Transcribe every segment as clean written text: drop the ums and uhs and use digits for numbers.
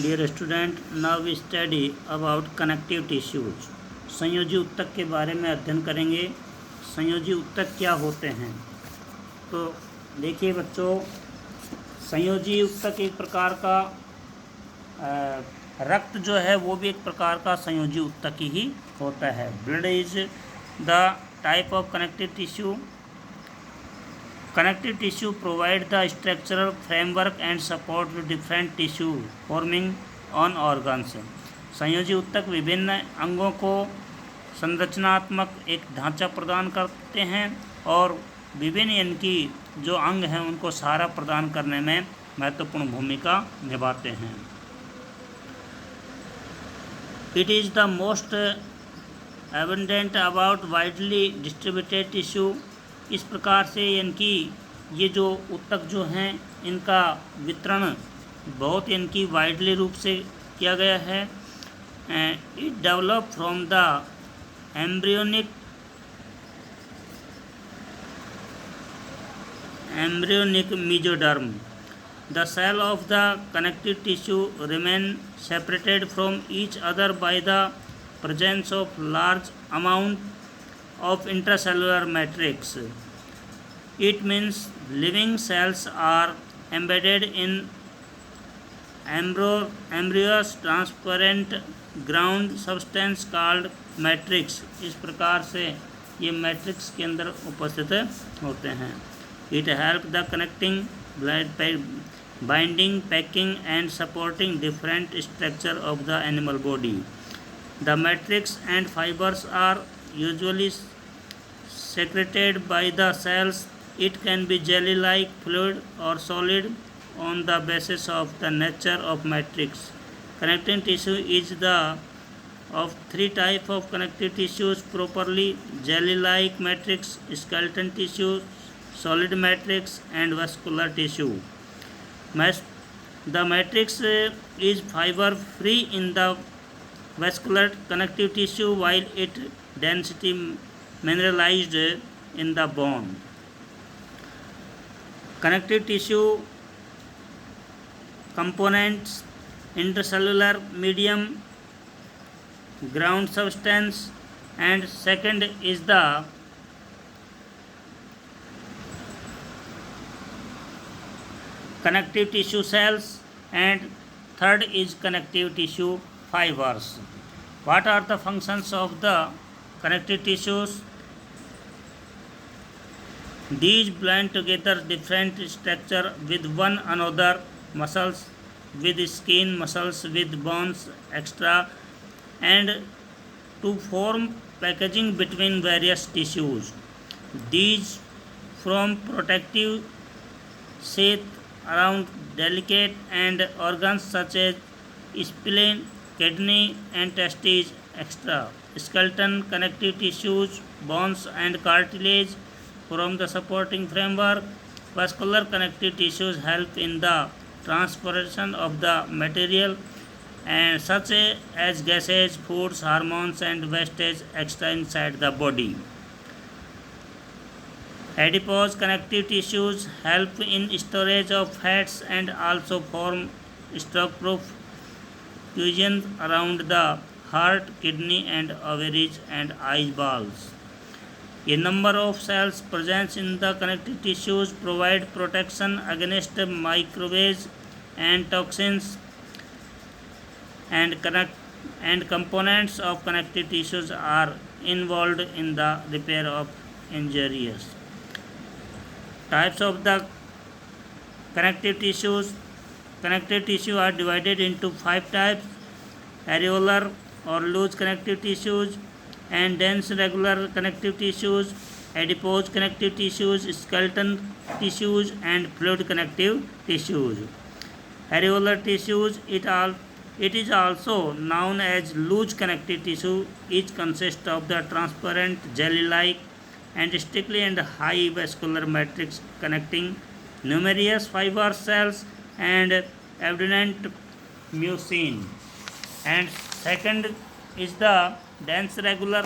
Dear student, now we study about connective tissues. संयोजी ऊतक के बारे में अध्ययन करेंगे। संयोजी ऊतक क्या होते हैं? तो देखिए बच्चों, संयोजी ऊतक एक प्रकार का रक्त जो है वो भी एक प्रकार का संयोजी ऊतक ही होता है। Blood is the type of connective tissue. Connective tissue provide the structural framework and support to different tissue forming on organs। संयोजी ऊतक विभिन्न अंगों को संरचनात्मक एक ढांचा प्रदान करते हैं और विभिन्न इनकी जो अंग हैं उनको सहारा प्रदान करने में महत्वपूर्ण भूमिका निभाते हैं। It is the most abundant about widely distributed tissue। इस प्रकार से इनकी ये जो ऊतक जो हैं इनका वितरण बहुत इनकी वाइडली रूप से किया गया है। It develop from the embryonic mesoderm. The cell of the connective tissue remain separated from each other by the presence of large amount of intracellular matrix। It means living cells are embedded in embryos transparent ground substance called matrix। इस प्रकार से ये matrix के अंदर उपस्थित होते हैं। It help the connecting binding packing and supporting different structure of the animal body। The matrix and fibers are usually secreted by the cells। It can be jelly-like fluid or solid on the basis of the nature of matrix। Connective tissue is the of three types of connective tissues properly: jelly-like matrix, skeleton tissue, solid matrix, and vascular tissue। The matrix is fiber-free in the vascular connective tissue while its density mineralized in the bone। Connective tissue components: intracellular medium, ground substance, and second is the connective tissue cells, and third is connective tissue fibers। What are the functions of the connective tissues? These blend together different structure with one another: muscles with skin, muscles with bones, etc., and to form packaging between various tissues। These form protective sheath around delicate and organs such as spleen, kidney, and testes, etc. Skeleton connective tissues, bones and cartilage form the supporting framework। Vascular connective tissues help in the transportation of the material and such as gases, foods, hormones, and wastage, etc. inside the body। Adipose connective tissues help in storage of fats and also form stroke-proof cushions around the heart, kidney, and ovaries and eyeballs। A number of cells present in the connective tissues provide protection against microbes and toxins, and components of connective tissues are involved in the repair of injuries। Types of the connective tissues: connective tissue are divided into 5 types: areolar or loose connective tissues, and dense regular connective tissues, adipose connective tissues, skeleton tissues, and fluid connective tissues। Areolar tissues, it is also known as loose connective tissue. It consists of the transparent jelly-like and sticky and high vascular matrix connecting numerous fiber cells and abundant mucin। And second is the dense regular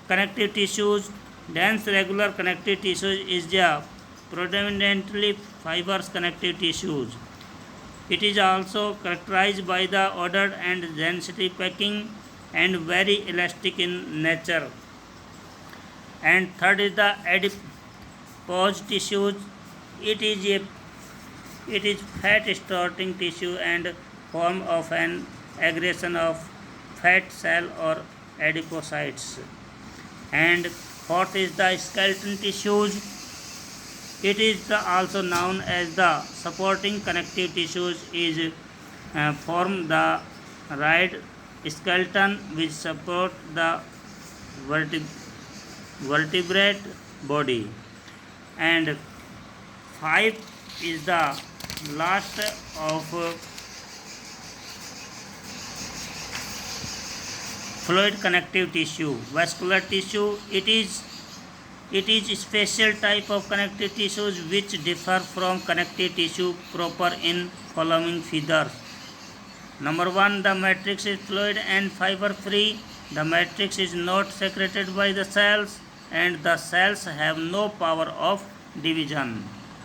connective tissues। Dense regular connective tissues is the predominantly fibrous connective tissues। It is also characterized by the ordered and density packing and very elastic in nature. And third is the adipose tissues. It is a it is fat storing tissue and form of an aggregation of fat cell or adipocytes. And fourth is the skeleton tissues. It is also known as the supporting connective tissues is form the right skeleton which support the vertebrate body. And five is the last of fluid connective tissue, vascular tissue. It is a special type of connective tissues which differ from connective tissue proper in following features. Number 1, the matrix is fluid and fiber free. The matrix is not secreted by the cells and the cells have no power of division.